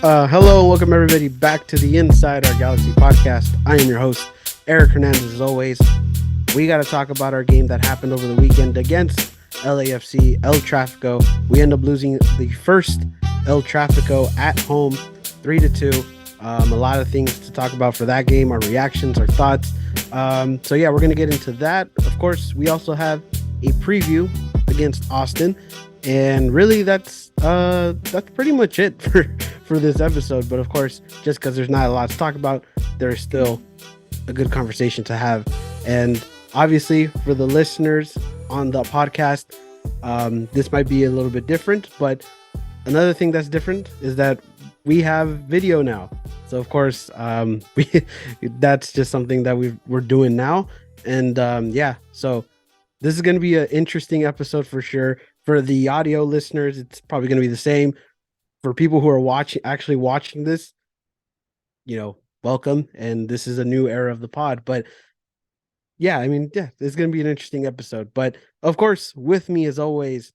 Hello and welcome everybody back to the Inside Our Galaxy podcast. I am your host, Eric Hernandez. As always, we got to talk about our game that happened over the weekend against LAFC, El Trafico. We end up losing the first El Trafico at home, 3-2. A lot of things to talk about for that game, our reactions, our thoughts. So yeah, we're going to get into that. Of course, we also have a preview against Austin. And really, that's pretty much it for this episode. But of course, just because there's not a lot to talk about, there is still a good conversation to have. And obviously, for the listeners on the podcast, this might be a little bit different. But another thing that's different is that we have video now. So of course, that's just something that we're doing now. And yeah, so this is going to be an interesting episode for sure. For the audio listeners, it's probably going to be the same. For people who are actually watching this, welcome. And this is a new era of the pod. But yeah, it's going to be an interesting episode. But of course, with me as always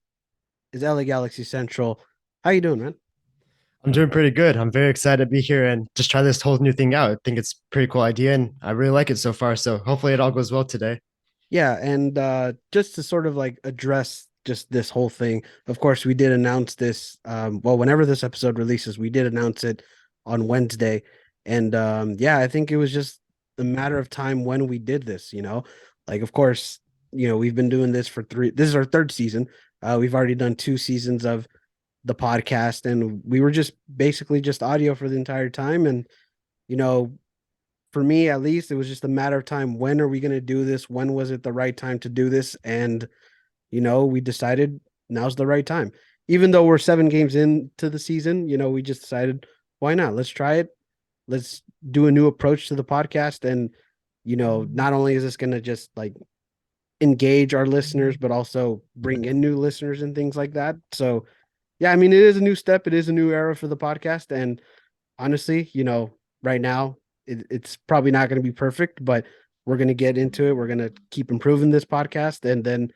is LA Galaxy Central. How you doing, man? I'm doing pretty good. I'm very excited to be here and just try this whole new thing out. I think it's a pretty cool idea and I really like it so far. So hopefully it all goes well today. Yeah, and just to sort of like address just this whole thing, of course, we did announce this. Well, whenever this episode releases, we did announce it on Wednesday, and yeah, I think it was just a matter of time when we did this. Like of course, we've been doing this for three. This is our third season. We've already done 2 seasons of the podcast, and we were just basically just audio for the entire time, and you know for me at least, it was just a matter of time. When are we going to do this? When was it the right time to do this? And, we decided now's the right time. Even though we're 7 games into the season, we just decided, why not? Let's try it. Let's do a new approach to the podcast. And, not only is this going to just like engage our listeners, but also bring in new listeners and things like that. So, yeah, it is a new step. It is a new era for the podcast. And honestly, right now it's probably not going to be perfect, but we're going to get into it. We're going to keep improving this podcast, and then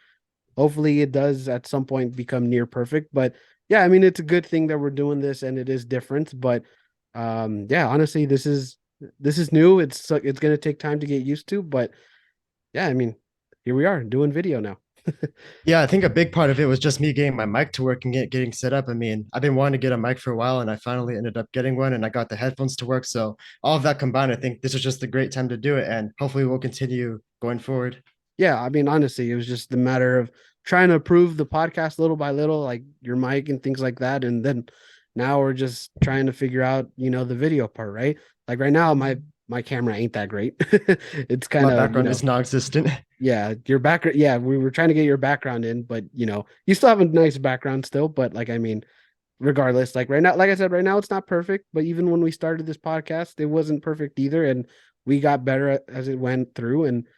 hopefully it does at some point become near perfect. But yeah, it's a good thing that we're doing this, and it is different. But yeah, honestly, this is new. It's going to take time to get used to, but yeah, here we are doing video now. Yeah, I think a big part of it was just me getting my mic to work and getting set up. I mean, I've been wanting to get a mic for a while and I finally ended up getting one and I got the headphones to work. So all of that combined, I think this was just a great time to do it. And hopefully we'll continue going forward. Yeah, honestly, it was just a matter of trying to improve the podcast little by little, like your mic and things like that. And then now we're just trying to figure out, the video part, right? Like right now, my camera ain't that great. It's kind My of, background is non-existent. yeah, your background. Yeah, we were trying to get your background in, but you still have a nice background still. But like, regardless, like right now, like I said, right now it's not perfect. But even when we started this podcast, it wasn't perfect either, and we got better as it went through. And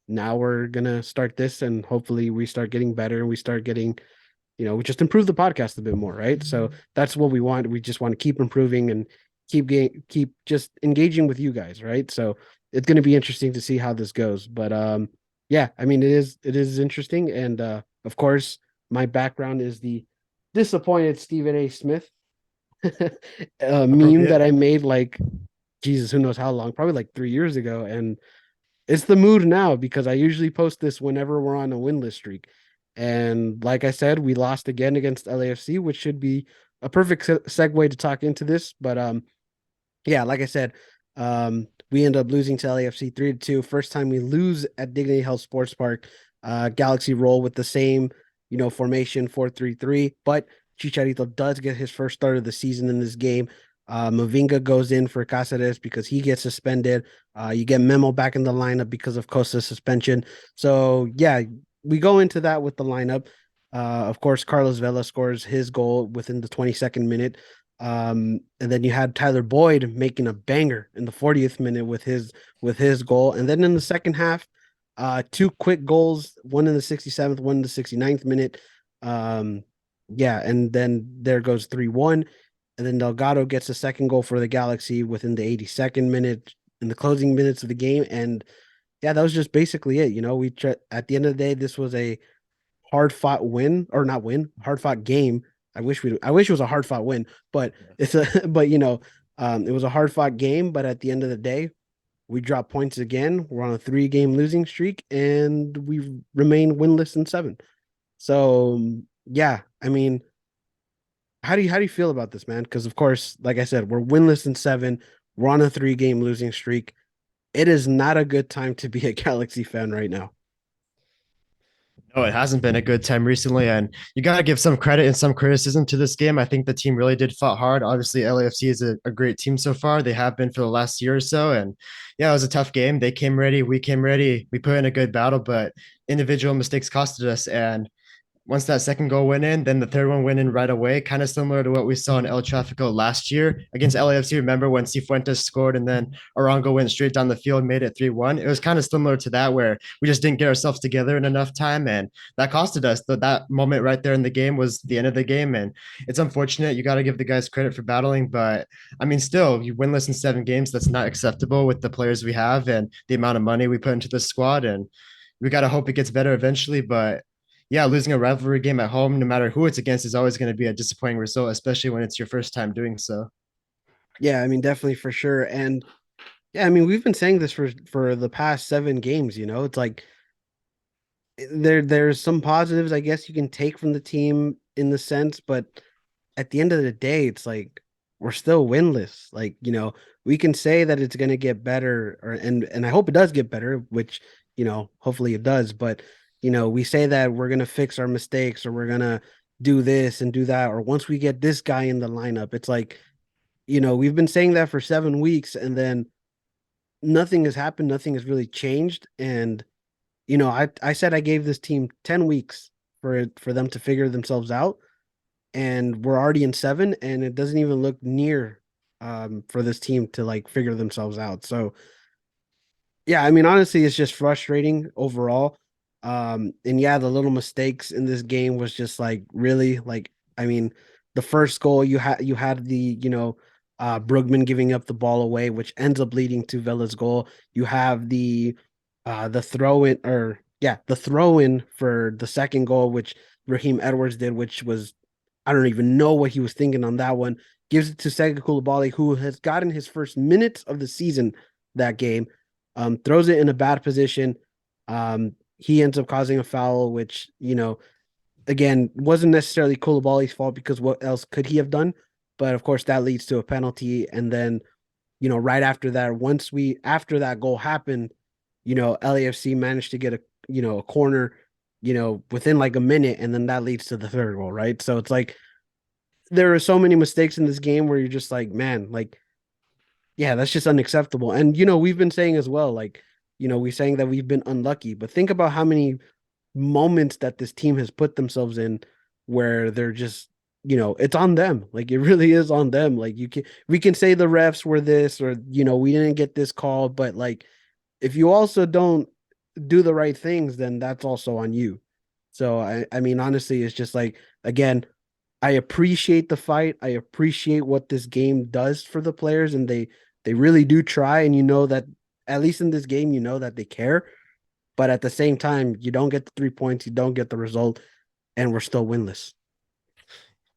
now we're gonna start this, and hopefully we start getting better, and we start getting, we just improve the podcast a bit more, right? So that's what we want. We just want to keep improving and keep just engaging with you guys, right? So it's going to be interesting to see how this goes. But yeah, it is interesting. And of course, my background is the disappointed Stephen A. Smith meme that Appropriate. I made, like, Jesus, who knows how long, probably like 3 years ago. And it's the mood now because I usually post this whenever we're on a winless streak. And like I said, we lost again against LAFC, which should be a perfect segue to talk into this. But yeah, like I said, we end up losing to LAFC 3-2. First time we lose at Dignity Health Sports Park. Galaxy roll with the same, formation 4-3-3. But Chicharito does get his first start of the season in this game. Mavinga goes in for Cáceres because he gets suspended. You get Memo back in the lineup because of Costa's suspension. So yeah, we go into that with the lineup. Of course, Carlos Vela scores his goal within the 22nd minute. And then you had Tyler Boyd making a banger in the 40th minute with his goal. And then in the second half, two quick goals, one in the 67th, one in the 69th minute. Yeah, and then there goes 3-1. And then Delgado gets a second goal for the Galaxy within the 82nd minute in the closing minutes of the game. And yeah, that was just basically it. At the end of the day, this was a hard fought win, or not win, hard fought game I wish it was a hard fought win, but it's a but it was a hard fought game. But at the end of the day, we dropped points again. We're on a 3 game losing streak, and we remain winless in 7. So yeah, I mean, how do you feel about this, man? Because of course, like I said, we're winless in 7. We're on a 3 game losing streak. It is not a good time to be a Galaxy fan right now. No, it hasn't been a good time recently, and you got to give some credit and some criticism to this game. I think the team really did fought hard. Obviously, LAFC is a great team so far. They have been for the last year or so, and yeah, it was a tough game. They came ready, we came ready, we put in a good battle, but individual mistakes costed us. And once that second goal went in, then the third one went in right away, kind of similar to what we saw in El Trafico last year against LAFC. Remember when Cifuentes scored and then Arango went straight down the field, made it 3-1? It was kind of similar to that, where we just didn't get ourselves together in enough time, and that costed us. That moment right there in the game was the end of the game, and it's unfortunate. You got to give the guys credit for battling, but I mean, still, you winless in 7 games. That's not acceptable with the players we have and the amount of money we put into the squad, and we got to hope it gets better eventually, but yeah, losing a rivalry game at home, no matter who it's against, is always going to be a disappointing result, especially when it's your first time doing so. Yeah, I mean, definitely for sure. And yeah, I mean, we've been saying this for the past 7 games. It's like there's some positives I guess you can take from the team in the sense, but at the end of the day, it's like we're still winless. Like, we can say that it's gonna get better, or and I hope it does get better, which hopefully it does. But we say that we're gonna fix our mistakes, or we're gonna do this and do that, or once we get this guy in the lineup, it's like we've been saying that for 7 weeks, and then nothing has happened, nothing has really changed, and I said I gave this team 10 weeks for them to figure themselves out, and we're already in 7, and it doesn't even look near for this team to like figure themselves out. So yeah, I mean, honestly, it's just frustrating overall. And yeah, the little mistakes in this game was just like really like, I mean, the first goal you had the, Brugman giving up the ball away, which ends up leading to Vela's goal. You have the throw in, or yeah, the throw in for the second goal, which Raheem Edwards did, which was, I don't even know what he was thinking on that one. Gives it to Sega Koulibaly, who has gotten his first minutes of the season that game. Throws it in a bad position. He ends up causing a foul, which, again, wasn't necessarily Koulibaly's fault, because what else could he have done? But of course, that leads to a penalty. And then, right after that, after that goal happened, LAFC managed to get a corner, within like a minute, and then that leads to the third goal, right? So it's like there are so many mistakes in this game where you're just like, man, like, yeah, that's just unacceptable. And we've been saying as well, like, we're saying that we've been unlucky, but think about how many moments that this team has put themselves in where they're just, it's on them. Like, it really is on them. Like, we can say the refs were this, or we didn't get this call, but like, if you also don't do the right things, then that's also on you. So I mean, honestly, it's just like, again, I appreciate the fight. I appreciate what this game does for the players, and they really do try. And that at least in this game, that they care. But at the same time, you don't get the 3 points, you don't get the result, and we're still winless.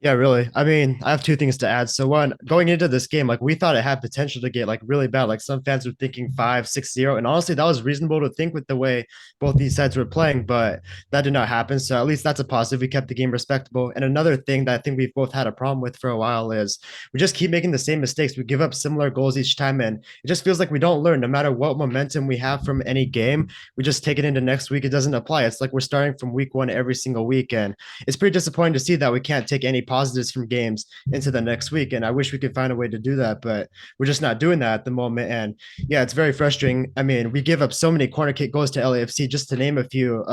Yeah, really. I mean, I have two things to add. So one, going into this game, like we thought it had potential to get like really bad. Like some fans were thinking 5-6-0. And honestly, that was reasonable to think with the way both these sides were playing, but that did not happen. So at least that's a positive. We kept the game respectable. And another thing that I think we've both had a problem with for a while is we just keep making the same mistakes. We give up similar goals each time. And it just feels like we don't learn no matter what momentum we have from any game. We just take it into next week. It doesn't apply. It's like we're starting from week one every single week. And it's pretty disappointing to see that we can't take any positives from games into the next week. And I wish we could find a way to do that, but we're just not doing that at the moment. And yeah, it's very frustrating. I mean, we give up so many corner kick goals to LAFC, just to name a few.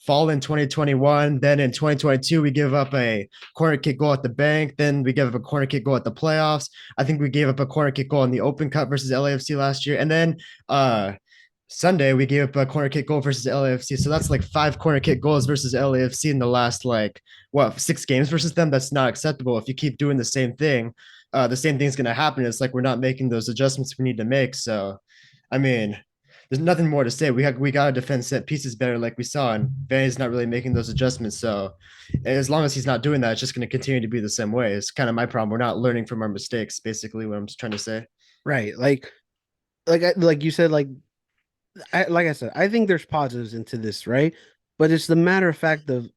Fall in 2021, then in 2022, we give up a corner kick goal at the bank. Then we give up a corner kick goal at the playoffs. I think we gave up a corner kick goal in the Open Cup versus LAFC last year. And then Sunday, we gave up a corner kick goal versus LAFC. So that's like 5 corner kick goals versus LAFC in the last, like, what, 6 games versus them? That's not acceptable. If you keep doing the same thing's going to happen. It's like we're not making those adjustments we need to make. So, I mean, there's nothing more to say. We got to defend set pieces better, like we saw, and Vanny's not really making those adjustments. So as long as he's not doing that, it's just going to continue to be the same way. It's kind of my problem. We're not learning from our mistakes, basically, what I'm trying to say. Right. Like you said, like I said, I think there's positives into this, right? But it's the matter of fact of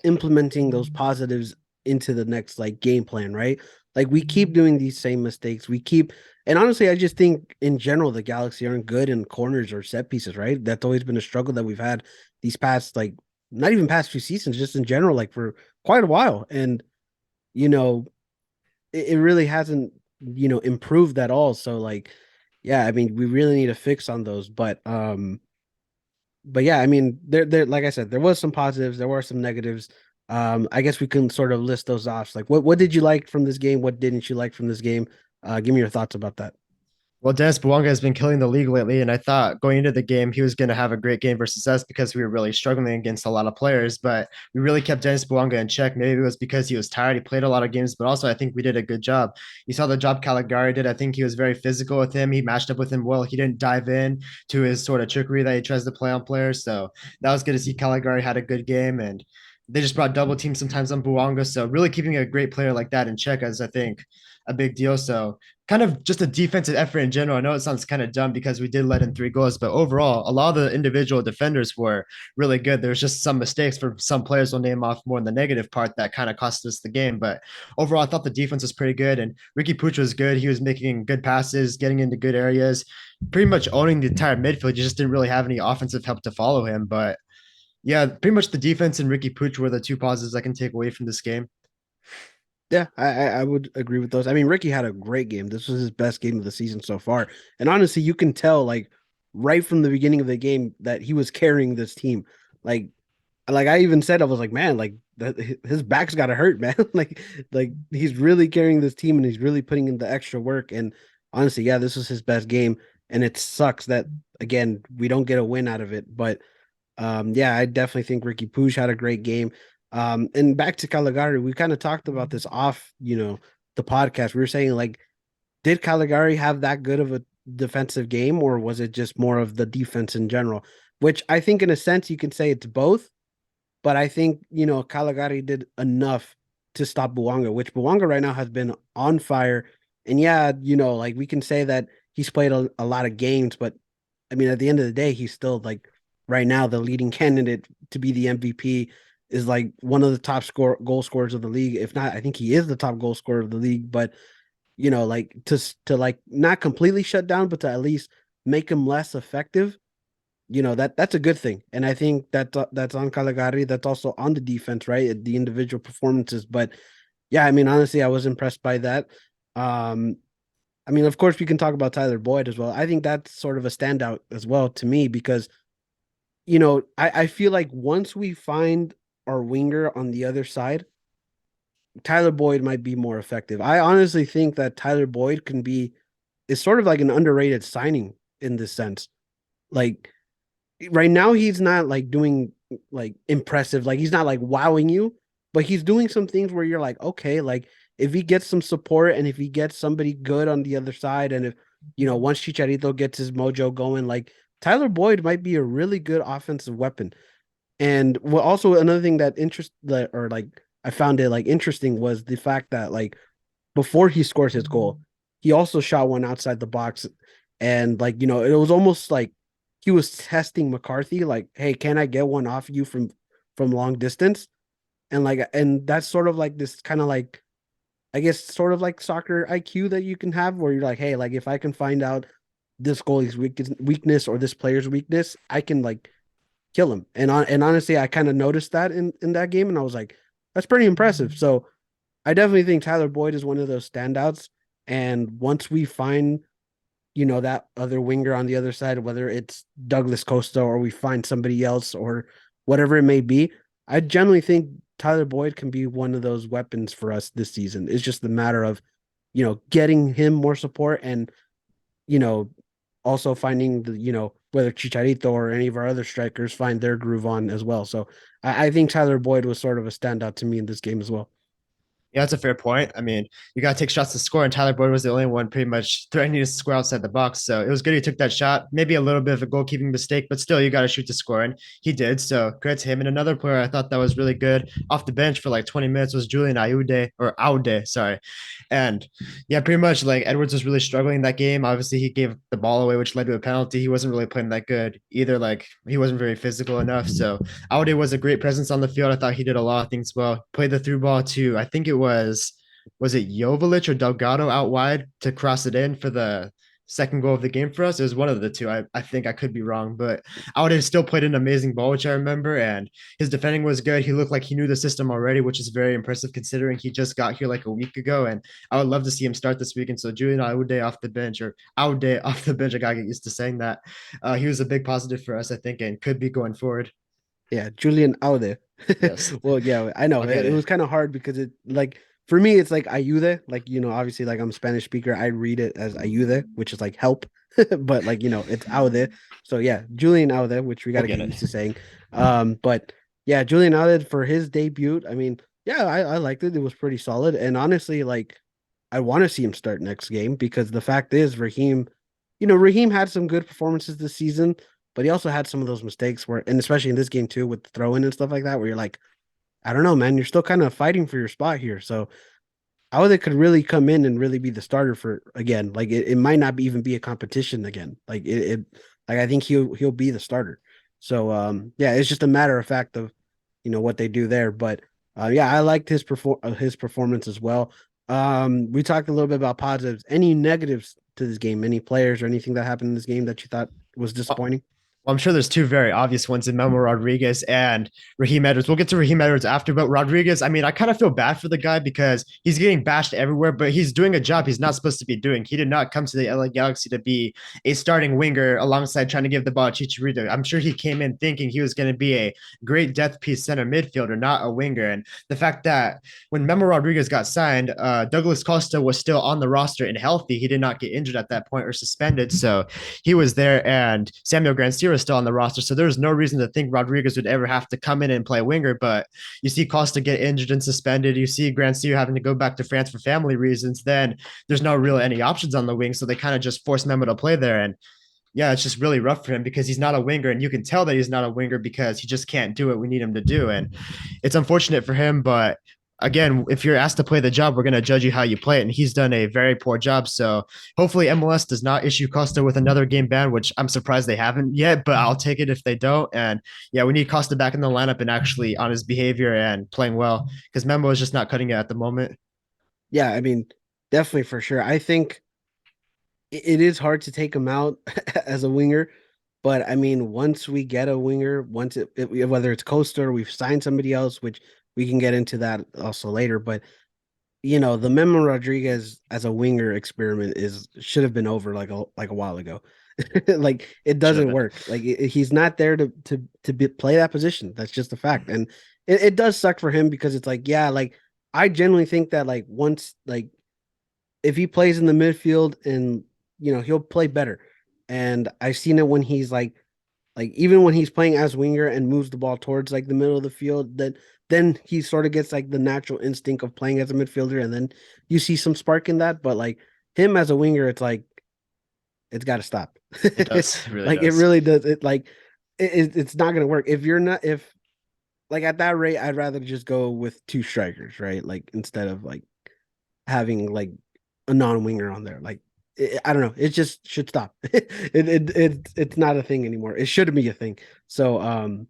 implementing those positives into the next like game plan, right? Like we keep doing these same mistakes. And honestly, I just think in general the Galaxy aren't good in corners or set pieces, right? That's always been a struggle that we've had these past like not even past few seasons, just in general, like for quite a while. And you know, it really hasn't, improved at all. So like, yeah, I mean, we really need to fix on those. But yeah, I mean, there, like I said, there was some positives, there were some negatives. I guess we can sort of list those off. Like, what did you like from this game? What didn't you like from this game? Give me your thoughts about that. Well, Dennis Bouanga has been killing the league lately, and I thought going into the game he was going to have a great game versus us because we were really struggling against a lot of players. But we really kept Dennis Bouanga in check. Maybe it was because he was tired. He played a lot of games, but also I think we did a good job. You saw the job Caligari did. I think he was very physical with him. He matched up with him well. He didn't dive in to his sort of trickery that he tries to play on players. So that was good to see. Caligari had a good game, and they just brought double teams sometimes on Bouanga. So really keeping a great player like that in check is, I think, a big deal. So kind of just a defensive effort in general. I know it sounds kind of dumb because we did let in 3 goals, but overall, a lot of the individual defenders were really good. There's just some mistakes for some players. We'll name off more in the negative part that kind of cost us the game. But overall, I thought the defense was pretty good, and Ricky Puch was good. He was making good passes, getting into good areas, pretty much owning the entire midfield. You just didn't really have any offensive help to follow him, but. Yeah, pretty much the defense and Ricky Puch were the two positives I can take away from this game. Yeah, I would agree with those. I mean, Ricky had a great game. This was his best game of the season so far. And honestly, you can tell like right from the beginning of the game that he was carrying this team. Like like I even said, I was like, man, like his back's got to hurt, man. like he's really carrying this team and he's really putting in the extra work. And honestly, yeah, this was his best game. And it sucks that again we don't get a win out of it. But yeah, I definitely think Ricky Puig had a great game. And back to Caligari, we kind of talked about this off, the podcast. We were saying like, did Caligari have that good of a defensive game, or was it just more of the defense in general? Which I think, in a sense, you can say it's both. But I think, Caligari did enough to stop Buanga, which Buanga right now has been on fire. And yeah, like we can say that he's played a lot of games, but I mean, at the end of the day, he's still like right now the leading candidate to be the MVP, is like one of the top goal scorers of the league. If not, I think he is the top goal scorer of the league. But like to like not completely shut down, but to at least make him less effective, that's a good thing. And I think that's on Caligari. That's also on the defense, right? The individual performances. But yeah, I mean, honestly, I was impressed by that. Um, I mean, of course, we can talk about Tyler Boyd as well. I think that's sort of a standout as well to me because I feel like once we find our winger on the other side, Tyler Boyd might be more effective. I honestly think that Tyler Boyd is sort of like an underrated signing in this sense. Like right now, he's not like doing like impressive, like he's not like wowing you, but he's doing some things where you're like, okay, like if he gets some support and if he gets somebody good on the other side, and if once Chicharito gets his mojo going, like Tyler Boyd might be a really good offensive weapon. And what also another thing that or like I found it like interesting was the fact that like before he scores his goal, he also shot one outside the box. And like, it was almost like he was testing McCarthy, like, hey, can I get one off you from long distance? And that's sort of like this kind of like, I guess sort of like soccer IQ that you can have where you're like, hey, like if I can find out this goalie's weakness or this player's weakness, I can like kill him. And honestly, I kind of noticed that in that game, and I was like, that's pretty impressive. So I definitely think Tyler Boyd is one of those standouts. And once we find, that other winger on the other side, whether it's Douglas Costa or we find somebody else or whatever it may be, I generally think Tyler Boyd can be one of those weapons for us this season. It's just a matter of, getting him more support and, you know, also finding whether Chicharito or any of our other strikers find their groove on as well. So I think Tyler Boyd was sort of a standout to me in this game as well. Yeah, that's a fair point. I mean, you got to take shots to score, and Tyler Boyd was the only one pretty much threatening to score outside the box. So it was good he took that shot. Maybe a little bit of a goalkeeping mistake, but still, you got to shoot to score, and he did. So credit to him. And another player I thought that was really good off the bench for like 20 minutes was Julian Aude, sorry. And yeah, pretty much like Edwards was really struggling in that game. Obviously, he gave the ball away, which led to a penalty. He wasn't really playing that good either. Like he wasn't very physical enough. So Aude was a great presence on the field. I thought he did a lot of things well. Played the through ball to, I think it was it Joveljic or Delgado out wide to cross it in for the second goal of the game for us. It was one of the two. I think I could be wrong, but Aude still played an amazing ball, which I remember, and his defending was good. He looked like he knew the system already, which is very impressive considering he just got here like a week ago. And I would love to see him start this weekend. So Julian Aude off the bench or Aude off the bench, I gotta get used to saying that. He was a big positive for us, I think, and could be going forward. Yeah, Julian Aude. Yes, Well, yeah, I know I'll get it it. was kind of hard because it like for me it's like ayude, like obviously like I'm a Spanish speaker, I read it as ayude, which is like help, but like it's Aude. So yeah, Julian Aude, which we got We'll to get get it. used to saying. But yeah, Julian Aude for his debut, I mean, yeah, I liked it. It was pretty solid, and honestly, like I want to see him start next game because the fact is Raheem, Raheem had some good performances this season, but he also had some of those mistakes where, and especially in this game too, with the throw in and stuff like that, where you're like, I don't know, man, you're still kind of fighting for your spot here. So Aude could really come in and really be the starter for again. Like it might not even be a competition again. Like I think he'll be the starter. So yeah, it's just a matter of fact of what they do there. But yeah, I liked his performance as well. We talked a little bit about positives. Any negatives to this game? Any players or anything that happened in this game that you thought was disappointing? Well, I'm sure there's two very obvious ones in Memo Rodriguez and Raheem Edwards. We'll get to Raheem Edwards after, but Rodriguez, I mean, I kind of feel bad for the guy because he's getting bashed everywhere, but he's doing a job he's not supposed to be doing. He did not come to the LA Galaxy to be a starting winger alongside trying to give the ball to Chicharito. I'm sure he came in thinking he was going to be a great depth piece center midfielder, not a winger. And the fact that when Memo Rodriguez got signed, Douglas Costa was still on the roster and healthy. He did not get injured at that point or suspended. So he was there, and Samuel Grandsir is still on the roster. So there's no reason to think Rodriguez would ever have to come in and play winger. But you see Costa get injured and suspended. You see Grandsir having to go back to France for family reasons. Then there's no real any options on the wing. So they kind of just force Memo to play there. And yeah, it's just really rough for him because he's not a winger, and you can tell that he's not a winger because he just can't do what we need him to do. And it's unfortunate for him, but again, if you're asked to play the job, we're going to judge you how you play it. And he's done a very poor job. So hopefully MLS does not issue Costa with another game ban, which I'm surprised they haven't yet, but I'll take it if they don't. And yeah, we need Costa back in the lineup and actually on his behavior and playing well because Memo is just not cutting it at the moment. Yeah, I mean, definitely for sure. I think it is hard to take him out as a winger, but I mean, once we get a winger, whether it's Costa or we've signed somebody else, which we can get into that also later, but the Memo Rodriguez as a winger experiment is should have been over like a while ago. Like it Should have doesn't been. work. Like he's not there play that position. That's just a fact, and it does suck for him because it's like yeah, like I genuinely think that like once like if he plays in the midfield and he'll play better. And I've seen it when he's like even when he's playing as winger and moves the ball towards like the middle of the field, then he sort of gets like the natural instinct of playing as a midfielder, and then you see some spark in that. But like him as a winger, it's like it's got to stop. It does. It really Like it does. really does. It like it's not gonna work if you're not if like at that rate. I'd rather just go with two strikers, right? Like instead of like having like a non-winger on there. Like I don't know, it just should stop. It's not a thing anymore. It shouldn't be a thing. So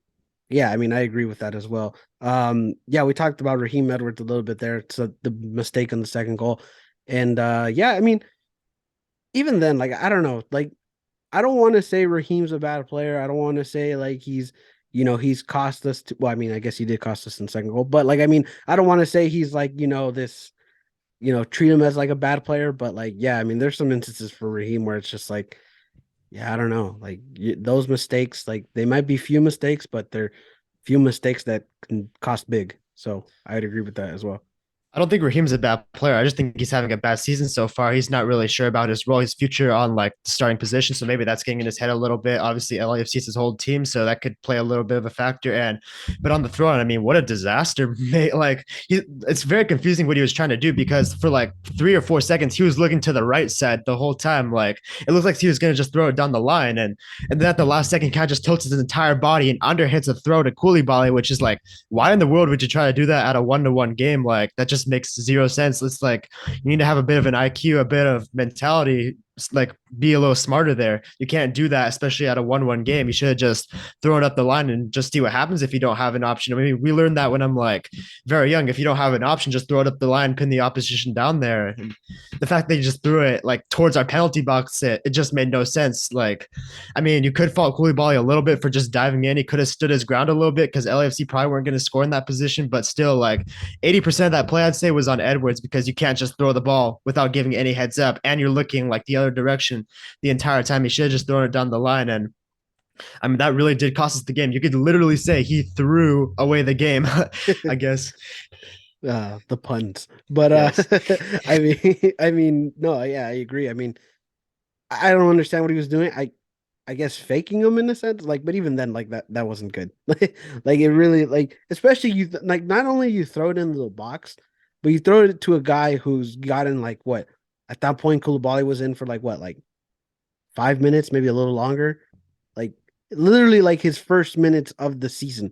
yeah, I mean I agree with that as well. Yeah, we talked about Raheem Edwards a little bit there. So the mistake on the second goal. And yeah, I mean even then like I don't know, like I don't want to say Raheem's a bad player. I don't want to say like he's cost us well, I mean, I guess he did cost us in the second goal, but like I mean, I don't want to say he's like, this treat him as like a bad player. But like, yeah, I mean, there's some instances for Raheem where it's just like, yeah, I don't know, like those mistakes, like they might be few mistakes, but they're few mistakes that can cost big. So I'd agree with that as well. I don't think Raheem's a bad player. I just think he's having a bad season so far. He's not really sure about his role, his future on like the starting position. So maybe that's getting in his head a little bit. Obviously, LAFC is his whole team, so that could play a little bit of a factor. And but on the throne, I mean, what a disaster! It's very confusing what he was trying to do because for like 3 or 4 seconds he was looking to the right side the whole time. Like it looked like he was gonna just throw it down the line, and then at the last second, kind of just tilts his entire body and under hits a throw to Koulibaly, which is like, why in the world would you try to do that at a 1-to-1 game? Like that just makes zero sense. It's like you need to have a bit of an IQ, a bit of mentality, like be a little smarter there. You can't do that, especially at a 1-1 game. You should have just thrown up the line and just see what happens if you don't have an option. I mean, we learned that when I'm like very young. If you don't have an option, just throw it up the line, pin the opposition down there. And the fact that you just threw it like towards our penalty box, it just made no sense. Like, I mean, you could fault Koulibaly a little bit for just diving in. He could have stood his ground a little bit because LAFC probably weren't going to score in that position, but still, like 80% of that play, I'd say, was on Edwards because you can't just throw the ball without giving any heads up, and you're looking like the other direction the entire time. He should have just thrown it down the line, and I mean that really did cost us the game. You could literally say he threw away the game, I guess. The puns. But Yes. no, yeah, I agree. I mean, I don't understand what he was doing. I guess faking him in a sense, like, but even then, like that wasn't good. Like it really, like, especially like not only you throw it into the box, but you throw it to a guy who's gotten like what at that point Koulibaly was in for like what, like 5 minutes, maybe a little longer, like literally like his first minutes of the season.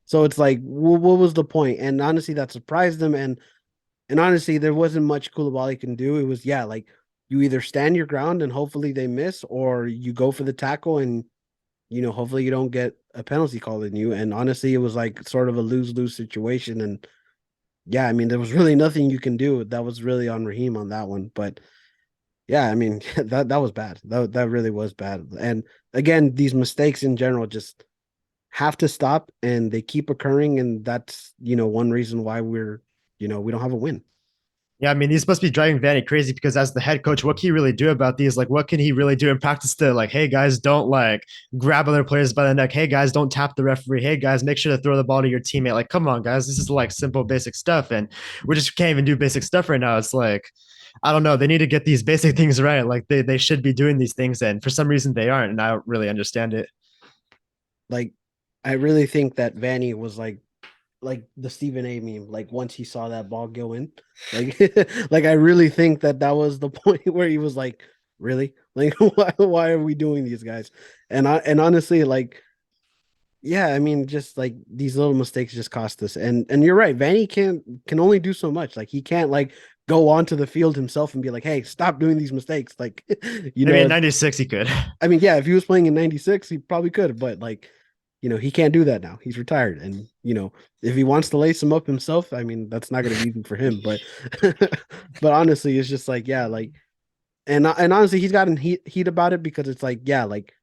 So it's like, what was the point? And honestly, that surprised him. And honestly, there wasn't much Koulibaly can do. It was, yeah, like you either stand your ground and hopefully they miss, or you go for the tackle and hopefully you don't get a penalty called in you. And honestly, it was like sort of a lose-lose situation. And yeah, I mean, there was really nothing you can do. That was really on Raheem on that one. But yeah, I mean, that was bad. That really was bad. And again, these mistakes in general just have to stop, and they keep occurring, and that's one reason why we don't have a win. Yeah, I mean, he's supposed to be driving Vanny crazy because as the head coach, what can he really do about these? Like, what can he really do in practice to like, hey guys, don't like grab other players by the neck. Hey guys, don't tap the referee. Hey guys, make sure to throw the ball to your teammate. Like, come on, guys, this is like simple, basic stuff, and we just can't even do basic stuff right now. It's like, I don't know. They need to get these basic things right. Like they should be doing these things, and for some reason they aren't, and I don't really understand it. Like, I really think that Vanny was like the Stephen A meme. Like once he saw that ball go in, like like I really think that was the point where he was like, really, like why are we doing these guys? And honestly, like, yeah, I mean, just like these little mistakes just cost us. And you're right, Vanny can only do so much. Like he can't like go onto the field himself and be like, hey, stop doing these mistakes. Like, Maybe in '96 he could. I mean, yeah, if he was playing in 96, he probably could, but like, he can't do that now. He's retired. And, if he wants to lace him up himself, I mean, that's not going to be easy for him. But, but honestly, it's just like, yeah, like, and honestly, he's gotten heat about it because it's like, yeah, like,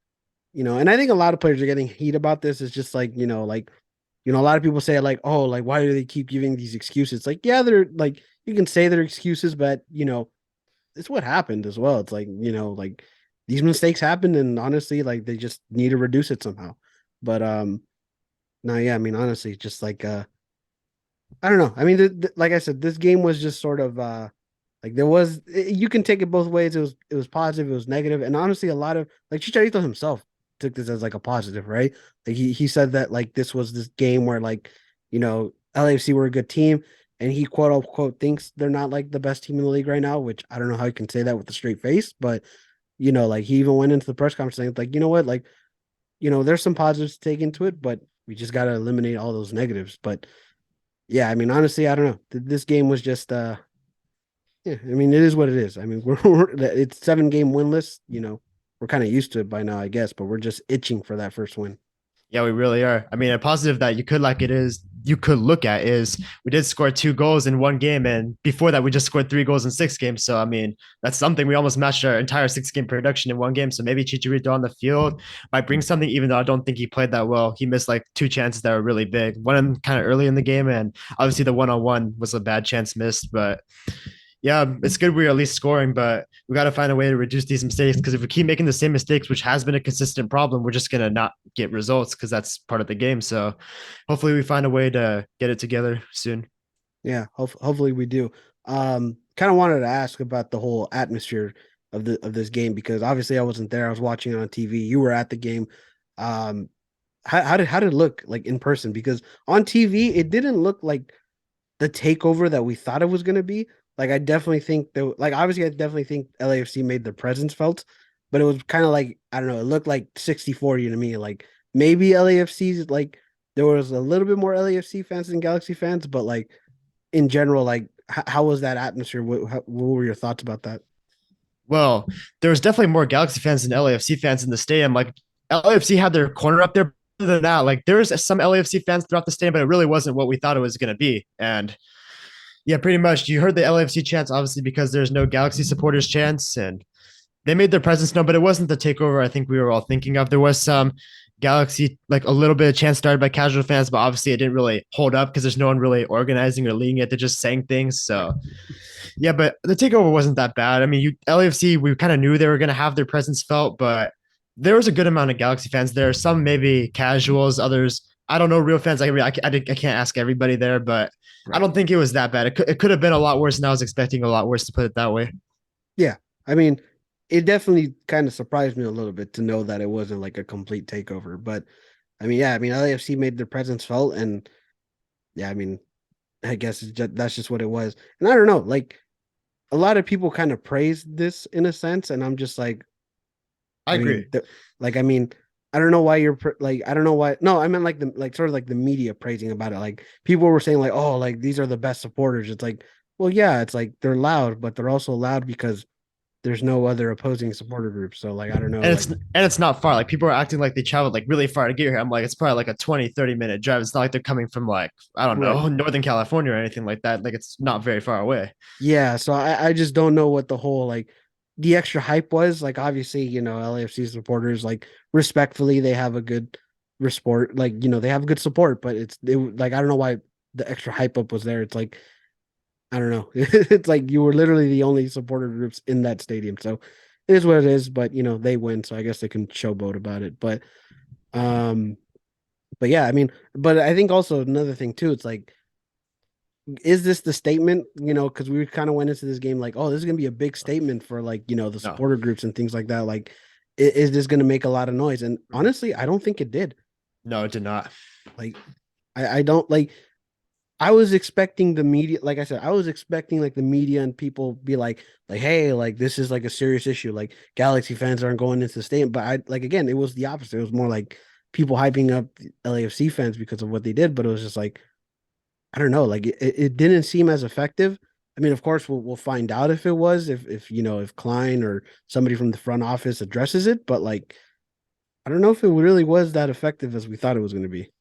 and I think a lot of players are getting heat about this. It's just like, a lot of people say like, oh, like, why do they keep giving these excuses? Like, yeah, they're like, you can say they're excuses, but, it's what happened as well. It's like, like these mistakes happen, and honestly, like they just need to reduce it somehow. But no, yeah, I mean, honestly, just like I don't know. I mean, like I said, this game was just sort of like you can take it both ways. It was positive, it was negative, and honestly, a lot of like Chicharito himself took this as like a positive, right? Like he said that like this was this game where like LAFC were a good team, and he quote unquote thinks they're not like the best team in the league right now, which I don't know how you can say that with a straight face, but like he even went into the press conference saying like, you know what, like there's some positives to take into it, but we just got to eliminate all those negatives. But yeah, I mean, honestly, I don't know. This game was just, yeah, I mean, it is what it is. I mean, it's 7 game winless. We're kind of used to it by now, I guess, but we're just itching for that first win. Yeah, we really are. I mean, a positive that you could look at is we did score 2 goals in one game, and before that, we just scored 3 goals in 6 games. So I mean, that's something. We almost matched our entire 6 game production in one game. So maybe Chicharito on the field might bring something, even though I don't think he played that well. He missed like 2 chances that were really big. One kind of early in the game, and obviously the 1-on-1 was a bad chance missed. But yeah, it's good we're at least scoring, but we got to find a way to reduce these mistakes because if we keep making the same mistakes, which has been a consistent problem, we're just gonna not get results because that's part of the game. So hopefully we find a way to get it together soon. Yeah, hopefully we do. Kind of wanted to ask about the whole atmosphere of this game because obviously I wasn't there. I was watching it on TV. You were at the game. Um, how did it look like in person? Because on TV it didn't look like the takeover that we thought it was going to be. Like I definitely think that, like obviously I definitely think LAFC made their presence felt, but it was kind of like I don't know. It looked like 60-40 to me. Like maybe LAFC's like there was a little bit more LAFC fans than Galaxy fans, but like in general, like how was that atmosphere? What were your thoughts about that? Well, there was definitely more Galaxy fans than LAFC fans in the stadium. Like LAFC had their corner up there. Other than that, like there's some LAFC fans throughout the stadium, but it really wasn't what we thought it was going to be. And yeah, pretty much. You heard the LAFC chants, obviously, because there's no Galaxy supporters chants, and they made their presence known, but it wasn't the takeover I think we were all thinking of. There was some Galaxy, like a little bit of chance started by casual fans, but obviously it didn't really hold up because there's no one really organizing or leading it. They're just saying things. Right. So yeah, but the takeover wasn't that bad. I mean, LAFC, we kind of knew they were going to have their presence felt, but there was a good amount of Galaxy fans there. Some maybe casuals, others I don't know real fans. I can't ask everybody there, but I Right. don't think it was that bad. It could have been a lot worse, and I was expecting a lot worse to put it that way. Yeah. I mean, it definitely kind of surprised me a little bit to know that it wasn't like a complete takeover. But I mean, yeah, I mean, LAFC made their presence felt, and yeah, I mean, I guess that's just what it was. And I don't know, like a lot of people kind of praised this in a sense, and I'm just like, I I agree. mean, like, I mean, I don't know why you're like, I don't know why. No, I meant like the like sort of like the media praising about it. Like people were saying like, oh, like these are the best supporters. It's like, well, yeah, it's like they're loud, but they're also loud because there's no other opposing supporter group. So like, I don't know, like, And it's not far. Like people are acting like they traveled like really far to get here. I'm like, it's probably like a 20-30 minute drive. It's not like they're coming from like, I don't right. know, Northern California or anything like that. Like it's not very far away. Yeah, so I just don't know what the whole like the extra hype was. Like obviously, LAFC supporters like respectfully they have a good resport like they have good support, but like I don't know why the extra hype up was there. It's like I don't know. It's like you were literally the only supporter groups in that stadium. So it is what it is, but they win, so I guess they can showboat about it. Um but yeah, I mean, but I think also another thing too, it's like is this the statement, because we kind of went into this game like, oh, this is gonna be a big statement for like, the No, supporter groups and things like that. Like, is this gonna make a lot of noise? And honestly, I don't think it did. no, it did not. Like, I don't like I was expecting the media, like I said, I was expecting like the media and people be like, hey, like this is like a serious issue. Like Galaxy fans aren't going into the stadium. But I like again, it was the opposite. It was more like people hyping up LAFC fans because of what they did, but it was just like I don't know, like it didn't seem as effective. I mean, of course, we'll find out if it was, if Klein or somebody from the front office addresses it, but like I don't know if it really was that effective as we thought it was going to be.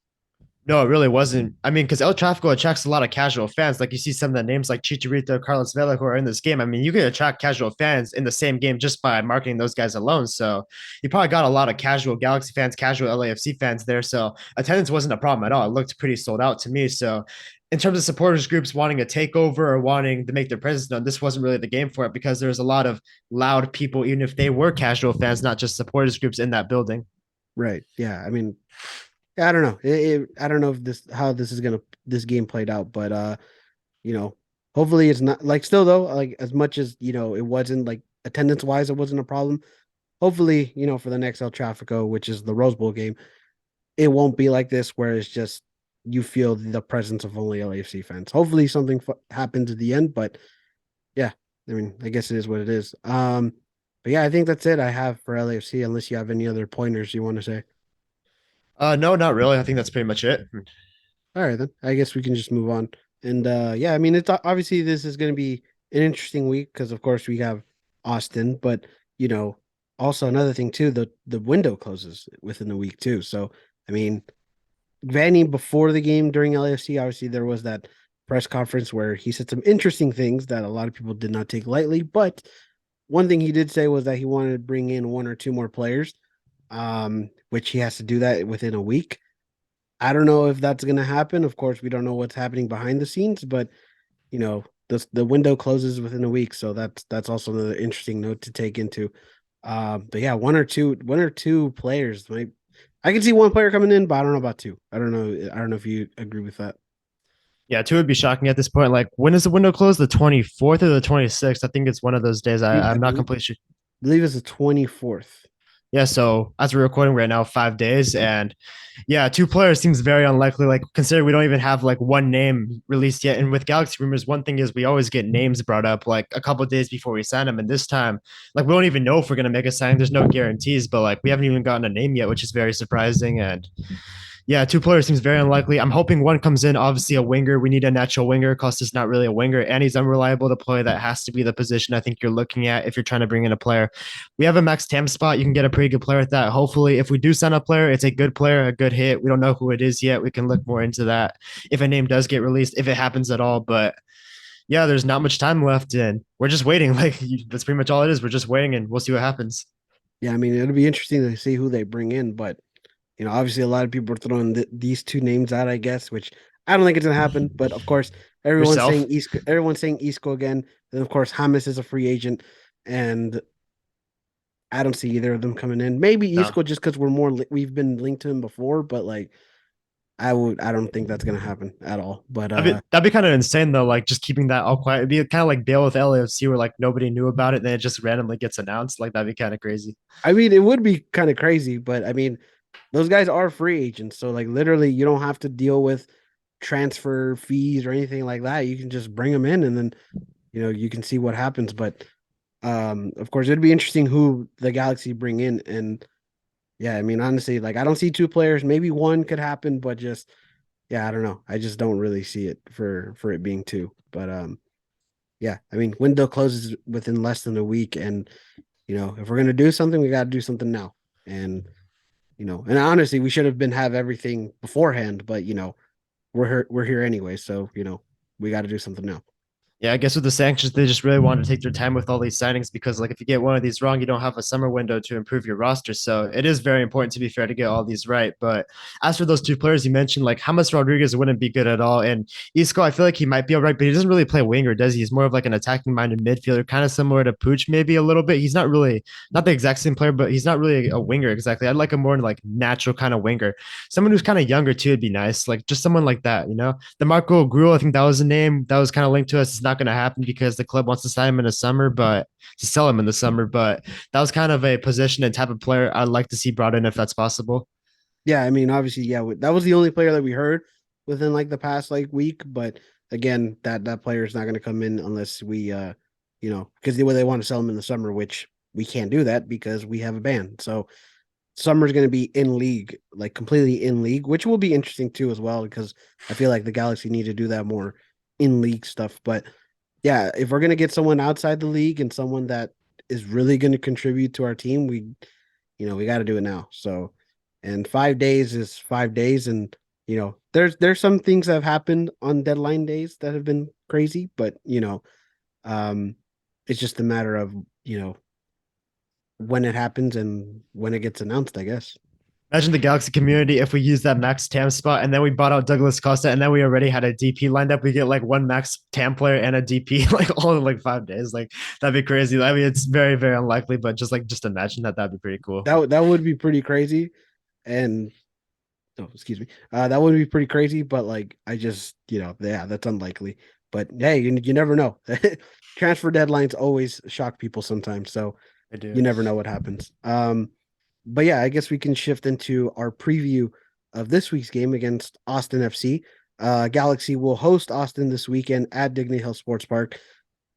No, it really wasn't. I mean, because El Trafico attracts a lot of casual fans. Like you see some of the names like Chicharito, Carlos Vela, who are in this game. I mean, you can attract casual fans in the same game just by marketing those guys alone. So you probably got a lot of casual Galaxy fans, casual LAFC fans there. So attendance wasn't a problem at all. It looked pretty sold out to me. So in terms of supporters groups wanting a takeover or wanting to make their presence known, this wasn't really the game for it because there's a lot of loud people, even if they were casual fans, not just supporters groups in that building. Right. Yeah. I mean, I don't know. I don't know if how this game played out, but you know, hopefully it's not like still though, like as much as it wasn't like attendance wise, it wasn't a problem. Hopefully, for the next El Trafico, which is the Rose Bowl game, it won't be like this where it's just you feel the presence of only LAFC fans. Hopefully something happens at the end, but yeah, I mean, I guess it is what it is. But yeah, I think that's it I have for LAFC unless you have any other pointers you want to say. No, not really. I think that's pretty much it. All right, then I guess we can just move on. And yeah, I mean, it's obviously this is going to be an interesting week because of course we have Austin, but you know, also another thing too, the window closes within the week too. So I mean, Vanny before the game during LAFC, obviously there was that press conference where he said some interesting things that a lot of people did not take lightly. But one thing he did say was that he wanted to bring in one or two more players, which he has to do that within a week. I don't know if that's going to happen. Of course, we don't know what's happening behind the scenes, but the window closes within a week, so that's also another interesting note to take into. But yeah, one or two players. I can see one player coming in, but I don't know about two. I don't know. I don't know if you agree with that. Yeah, two would be shocking at this point. Like, when is the window closed? The 24th or the 26th? I think it's one of those days. I I'm not completely sure. believe it's the 24th. Yeah, so as we're recording right now, 5 days, and yeah, two players seems very unlikely. Like, considering we don't even have like one name released yet. And with Galaxy rumors, one thing is we always get names brought up like a couple of days before we sign them. And this time, like, we don't even know if we're gonna make a signing. There's no guarantees, but like we haven't even gotten a name yet, which is very surprising. And yeah, two players seems very unlikely. I'm hoping one comes in, obviously a winger. We need a natural winger. Costa's not really a winger, and he's unreliable to play. That has to be the position I think you're looking at if you're trying to bring in a player. We have a max TAM spot. You can get a pretty good player at that. Hopefully, if we do sign a player, it's a good player, a good hit. We don't know who it is yet. We can look more into that if a name does get released, if it happens at all. But yeah, there's not much time left, and we're just waiting. Like that's pretty much all it is. We're just waiting, and we'll see what happens. Yeah, I mean, it'll be interesting to see who they bring in, but obviously a lot of people are throwing these two names out, I guess, which I don't think it's gonna happen. But of course, Yourself. Everyone's saying Isco again. Then of course, James is a free agent, and I don't see either of them coming in. Maybe No. Isco just because we've been linked to him before, but like I don't think that's gonna happen at all. But That'd be kind of insane though, like just keeping that all quiet. It'd be kind of like Bale with LAFC where like nobody knew about it, and then it just randomly gets announced. Like that'd be kind of crazy. I mean, it would be kind of crazy, but I mean, those guys are free agents, so like literally, you don't have to deal with transfer fees or anything like that. You can just bring them in, and then you can see what happens. But of course, it'd be interesting who the Galaxy bring in, and yeah, I mean, honestly, like I don't see two players. Maybe one could happen, but just yeah, I don't know. I just don't really see it for it being two. But yeah, I mean, window closes within less than a week, and if we're gonna do something, we got to do something now. And and honestly, we should have been have everything beforehand, but we're here anyway, so we got to do something now. Yeah, I guess with the sanctions, they just really wanted to take their time with all these signings because, like, if you get one of these wrong, you don't have a summer window to improve your roster. So it is very important, to be fair, to get all these right. But as for those two players you mentioned, like James Rodriguez wouldn't be good at all, and Isco, I feel like he might be all right, but he doesn't really play winger, does he? He's more of like an attacking-minded midfielder, kind of similar to Pooch, maybe a little bit. He's not really not the exact same player, but he's not really a winger exactly. I'd like a more like natural kind of winger, someone who's kind of younger too. Would be nice, like just someone like that, you know. The Marco Gruel, I think that was a name that was kind of linked to us. It's not going to happen because the club wants to sign him in the summer, but to sell him in the summer. But that was kind of a position and type of player I'd like to see brought in if that's possible. Yeah, I mean, obviously, yeah, that was the only player that we heard within like the past like week, but again, that player is not going to come in unless we because they want to sell him in the summer, which we can't do that because we have a ban. So summer's going to be in league, like completely in league, which will be interesting too as well because I feel like the Galaxy need to do that more in league stuff. But yeah, if we're going to get someone outside the league and someone that is really going to contribute to our team, we got to do it now. So, and 5 days is 5 days, and there's some things that have happened on deadline days that have been crazy, but um, it's just a matter of when it happens and when it gets announced, I guess. Imagine the Galaxy community if we use that max TAM spot and then we bought out Douglas Costa and then we already had a DP lined up. We get like one max TAM player and a DP like all in like 5 days. Like that'd be crazy. I mean, it's very, very unlikely, but just imagine that. That'd be pretty cool. That would be pretty crazy, and oh, excuse me, that would be pretty crazy. But like, I just yeah, that's unlikely. But hey, you never know. Transfer deadlines always shock people sometimes, so I do. you never know what happens. But yeah, I guess we can shift into our preview of this week's game against Austin FC. Galaxy will host Austin this weekend at Dignity Health Sports Park.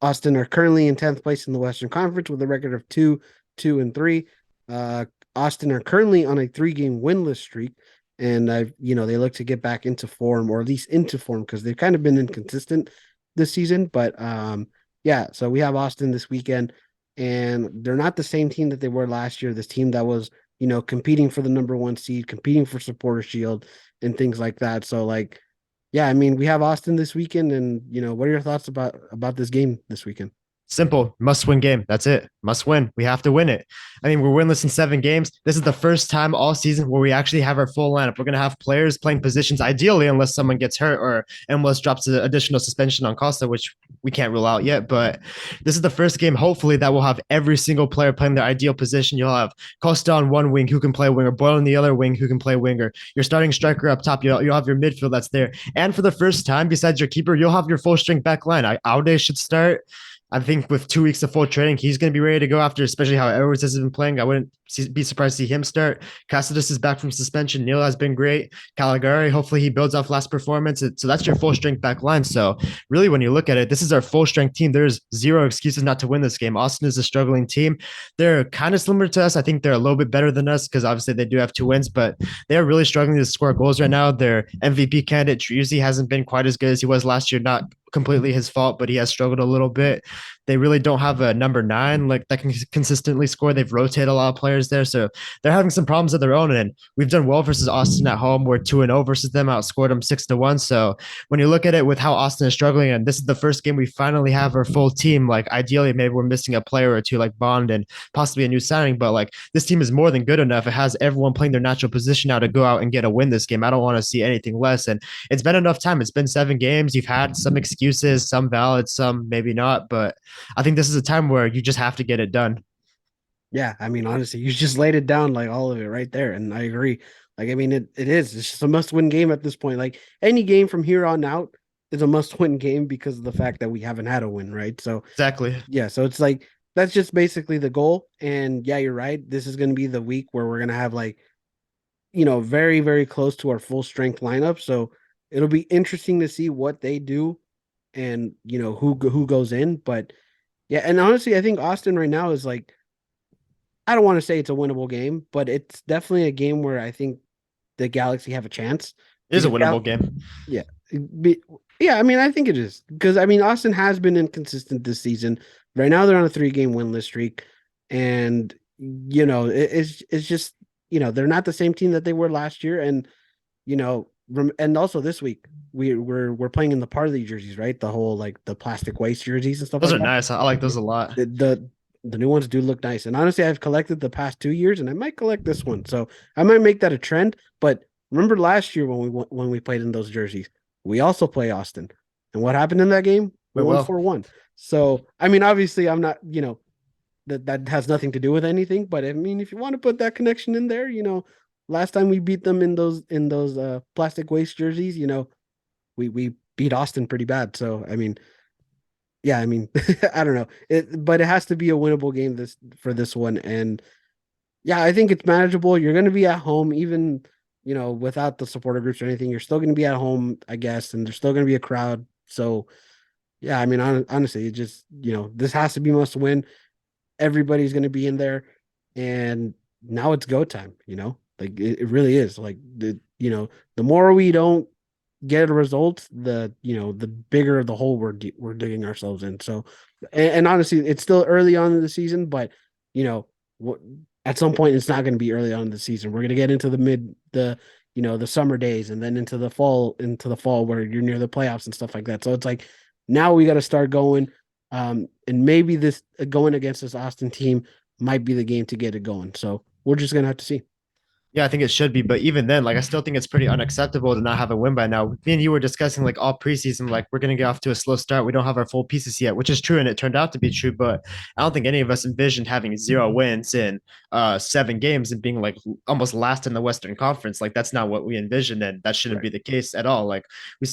Austin are currently in 10th place in the Western Conference with a record of 2-2-3. Uh, Austin are currently on a 3-game winless streak, and they look to get back into form, or at least into form, because they've kind of been inconsistent this season. But yeah, so we have Austin this weekend, and they're not the same team that they were last year. This team that was competing for the number one seed, competing for supporter shield and things like that. So like, yeah, I mean, we have Austin this weekend, and what are your thoughts about this game this weekend? Simple, must win game. That's it. Must win. We have to win it. I mean, we're winless in 7 games. This is the first time all season where we actually have our full lineup. We're going to have players playing positions, ideally, unless someone gets hurt or MLS drops an additional suspension on Costa, which we can't rule out yet. But this is the first game, hopefully, that will have every single player playing their ideal position. You'll have Costa on one wing who can play winger, Boyle on the other wing who can play winger. Your starting striker up top. You'll have your midfield that's there. And for the first time, besides your keeper, you'll have your full strength back line. Aude should start. I think with 2 weeks of full training, he's going to be ready to go after, especially how Edwards has been playing. I wouldn't be surprised to see him start. Cassidy is back from suspension. Neil has been great. Caligari, hopefully he builds off last performance. So that's your full strength back line. So really, when you look at it, this is our full strength team. There's zero excuses not to win this game. Austin is a struggling team. They're kind of similar to us. I think they're a little bit better than us because obviously they do have 2 wins, but they're really struggling to score goals right now. Their MVP candidate, Triuzi, hasn't been quite as good as he was last year. Not completely his fault, but he has struggled a little bit. They really don't have a number 9 like that can consistently score. They've rotated a lot of players there, so they're having some problems of their own. And we've done well versus Austin at home. We're 2-0 versus them, outscored them 6-1. So when you look at it with how Austin is struggling, and this is the first game we finally have our full team. Like ideally, maybe we're missing a player or two, like Bond and possibly a new signing, but like this team is more than good enough. It has everyone playing their natural position now to go out and get a win this game. I don't want to see anything less. And it's been enough time. It's been 7 games. You've had some excuses, some valid, some maybe not, but I think this is a time where you just have to get it done. Yeah, I mean, honestly, you just laid it down like all of it right there, and I agree. Like, I mean, it is. It's just a must-win game at this point. Like any game from here on out is a must-win game because of the fact that we haven't had a win, right? So Exactly. yeah, so it's like that's just basically the goal. And yeah, you're right. This is going to be the week where we're going to have like very very close to our full strength lineup. So it'll be interesting to see what they do and who goes in. But yeah, and honestly, I think Austin right now is like I don't want to say it's a winnable game, but it's definitely a game where I think the Galaxy have a chance It is a because winnable game. yeah, be, yeah. I mean, I think it is because I mean Austin has been inconsistent this season. Right now, they're on a 3-game winless streak, and it's just they're not the same team that they were last year, and and also this week we're playing in the party jerseys, right? The whole like the plastic waste jerseys and stuff Those like are that. nice. I like those a lot. The new ones do look nice. And honestly, I've collected the past 2 years, and I might collect this one. So I might make that a trend. But remember last year when we played in those jerseys, we also play Austin, and what happened in that game? We Wait, won well, 4-1. So I mean, obviously, I'm not that has nothing to do with anything. But I mean, if you want to put that connection in there, last time we beat them in those plastic waste jerseys, we beat Austin pretty bad. So I mean, yeah, I mean, I don't know, but it has to be a winnable game for this one, and yeah, I think it's manageable. You're going to be at home, even without the supporter groups or anything. You're still going to be at home, I guess, and there's still going to be a crowd. So yeah, I mean, honestly, it just this has to be must win. Everybody's going to be in there, and now it's go time. Like it really is. Like the more we don't get a result, the bigger the hole we're digging ourselves in. So, and honestly, it's still early on in the season, but you know, what at some point it's not going to be early on in the season. We're going to get into the summer days, and then into the fall where you're near the playoffs and stuff like that. So it's like now we got to start going. And maybe this going against this Austin team might be the game to get it going. So we're just gonna have to see. yeah, I think it should be. But even then, like, I still think it's pretty unacceptable to not have a win by now. Me and you were discussing, like, all preseason, like, we're going to get off to a slow start. We don't have our full pieces yet, which is true. And it turned out to be true. But I don't think any of us envisioned having 0 wins in 7 games and being, like, almost last in the Western Conference. Like, that's not what we envisioned. And that shouldn't Right. be the case at all. Like,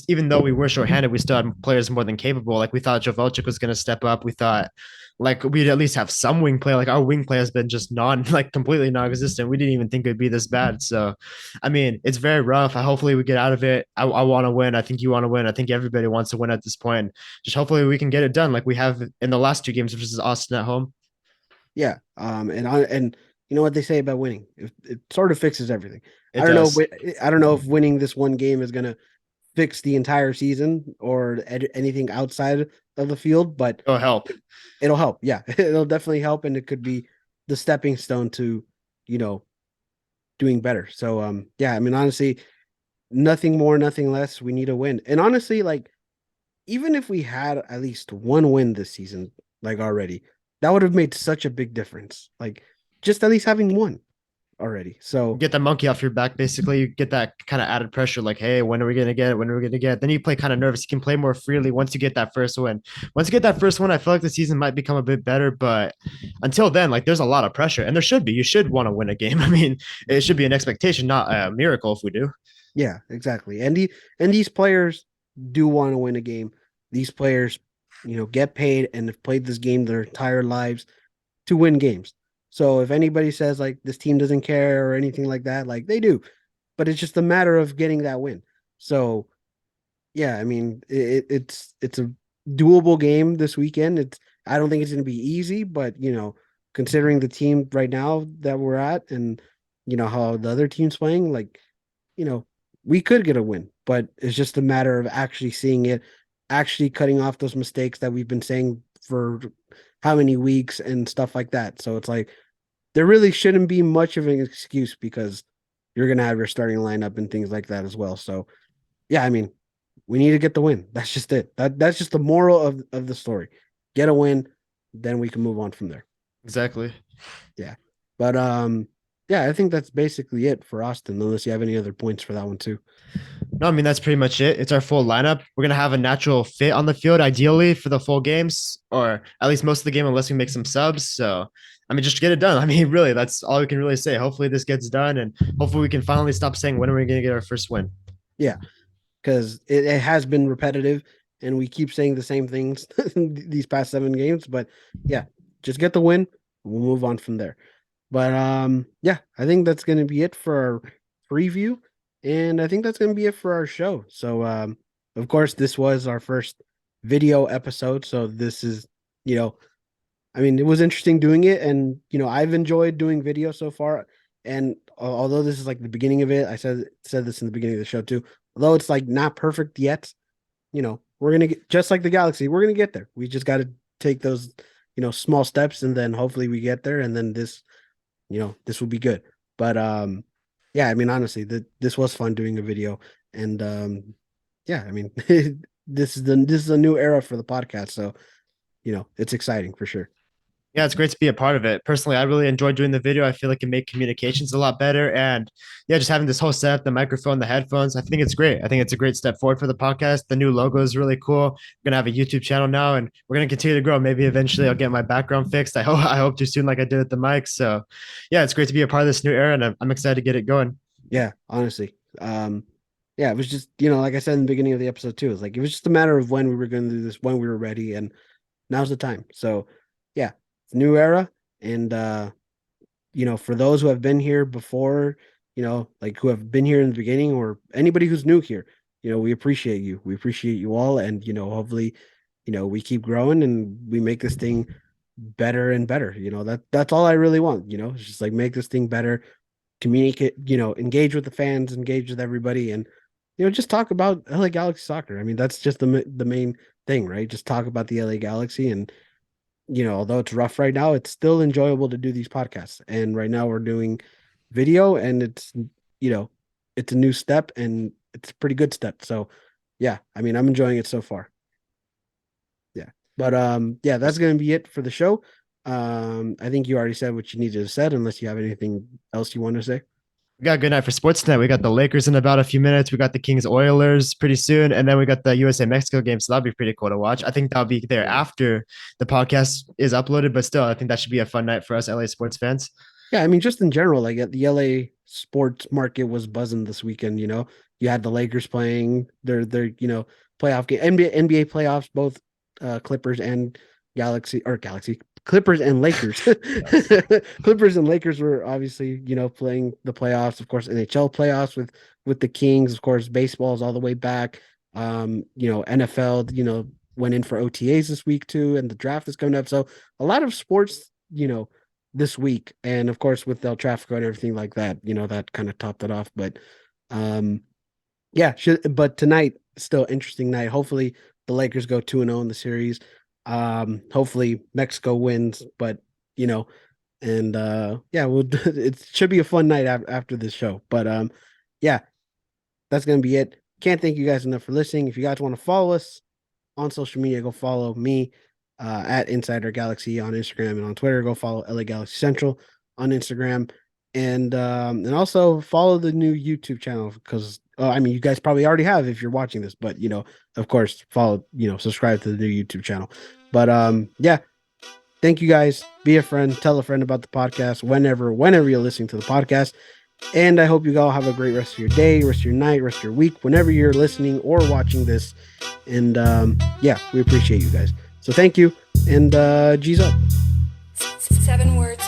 even though we were shorthanded, we still had players more than capable. Like, we thought Jovelchik was going to step up. We thought, like, we'd at least have some wing play. Like, our wing play has been just like completely non-existent. We didn't even think it'd be this bad. So, I mean, it's very rough. Hopefully we get out of it. I want to win. I think you want to win. I think everybody wants to win at this point. Just hopefully we can get it done like we have in the last 2 games versus Austin at home. Yeah. And you know what they say about winning? It sort of fixes everything. It does. I don't know if winning this one game is gonna fix the entire season or anything outside of the field, but It'll help. it'll help. Yeah, it'll definitely help, and it could be the stepping stone to, you know, doing better. So yeah, I mean honestly, nothing more, nothing less. We need a win. And honestly, like even if we had at least one win this season, like already. That would have made such a big difference. Like just at least having one already. So Get the monkey off your back. Basically, you get that kind of added pressure. Like, hey, when are we gonna get it? When are we gonna get it? Then you play kind of nervous. You can play more freely once you get that first win. Once you get that first one, I feel like the season might become a bit better. But until then, like, there's a lot of pressure, and there should be. You should want to win a game. I mean, it should be an expectation, not a miracle if we do. yeah, exactly. And these players do want to win a game. These players, get paid and have played this game their entire lives to win games. So if anybody says like this team doesn't care or anything like that, like they do, but it's just a matter of getting that win. So yeah, I mean it's a doable game this weekend. I don't think it's going to be easy, but considering the team right now that we're at and how the other team's playing, like you know, we could get a win, but it's just a matter of actually seeing it, actually cutting off those mistakes that we've been saying for how many weeks and stuff like that. So it's like there really shouldn't be much of an excuse because you're gonna have your starting lineup and things like that as well. So yeah, I mean, we need to get the win. That's just it. That's just the moral of the story. Get a win, then we can move on from there. Exactly. Yeah. But yeah, I think that's basically it for Austin, unless you have any other points for that one too. No, I mean that's pretty much it. It's our full lineup. We're gonna have a natural fit on the field, ideally for the full games, or at least most of the game, unless we make some subs. So, I mean, just get it done. I mean, really, that's all we can really say. Hopefully, this gets done, and hopefully, we can finally stop saying when are we gonna get our first win. Yeah, because it has been repetitive and we keep saying the same things these past 7 games. But yeah, just get the win. We'll move on from there. But yeah, I think that's going to be it for our preview, and I think that's going to be it for our show. So of course, this was our first video episode, so this is you know I mean, it was interesting doing it, and I've enjoyed doing video so far. And although this is like the beginning of it, I said this in the beginning of the show too. Although it's like not perfect yet, we're gonna get just like the Galaxy. We're gonna get there. We just got to take those, small steps, and then hopefully we get there. And then this will be good. But yeah, I mean, honestly, this was fun doing a video, and yeah, I mean, this is a new era for the podcast, so it's exciting for sure. Yeah, it's great to be a part of it. Personally, I really enjoyed doing the video. I feel like it made communications a lot better. And yeah, just having this whole setup, the microphone, the headphones, I think it's great. I think it's a great step forward for the podcast. The new logo is really cool. We're gonna have a YouTube channel now and we're gonna continue to grow. Maybe eventually I'll get my background fixed. I hope to soon, like I did with the mic. So yeah, it's great to be a part of this new era and I'm excited to get it going. Yeah, honestly. Yeah, it was just, like I said in the beginning of the episode too, it's like it was just a matter of when we were going to do this, when we were ready, and now's the time. So, yeah, it's a new era, and for those who have been here before, like who have been here in the beginning, or anybody who's new here, we appreciate you. We appreciate you all, and hopefully, we keep growing and we make this thing better and better. That's all I really want. It's just like make this thing better, communicate, engage with the fans, engage with everybody, and just talk about LA Galaxy soccer. I mean, that's just the main thing, right? Just talk about the LA Galaxy, and although it's rough right now, it's still enjoyable to do these podcasts. And right now we're doing video, and you know, it's a new step, and it's a pretty good step. So yeah, I mean, I'm enjoying it so far. Yeah. But yeah, that's gonna be it for the show. I think you already said what you needed to say, unless you have anything else you want to say. We got a good night for sports tonight. We got the Lakers in about a few minutes. We got the Kings Oilers pretty soon. And then we got the USA Mexico game. So that'll be pretty cool to watch. I think that'll be there Yeah. after the podcast is uploaded, but still, I think that should be a fun night for us LA sports fans. Yeah, I mean, just in general, like the LA sports market was buzzing this weekend. You had the Lakers playing their playoff game, NBA playoffs, both Clippers and Galaxy Clippers and Lakers. Yes. Clippers and Lakers were obviously playing the playoffs. Of course, NHL playoffs with the Kings. Of course, baseball is all the way back. NFL went in for OTAs this week too, and the draft is coming up. So a lot of sports. This week, and of course with El Trafico and everything like that, that kind of topped it off. But um yeah, but tonight still interesting night. Hopefully the Lakers go 2-0 in the series. Hopefully Mexico wins, but and yeah, it should be a fun night after this show. But yeah, that's gonna be it. Can't thank you guys enough for listening. If you guys want to follow us on social media, go follow me at Insider Galaxy on Instagram and on Twitter. Go follow LA Galaxy Central on Instagram, and also follow the new YouTube channel because I mean you guys probably already have if you're watching this, but of course follow, subscribe to the new YouTube channel. But yeah, thank you guys. Be a friend, tell a friend about the podcast whenever you're listening to the podcast. And I hope you all have a great rest of your day, rest of your night, rest of your week, whenever you're listening or watching this. And yeah, we appreciate you guys. So thank you, and G's up. 7 words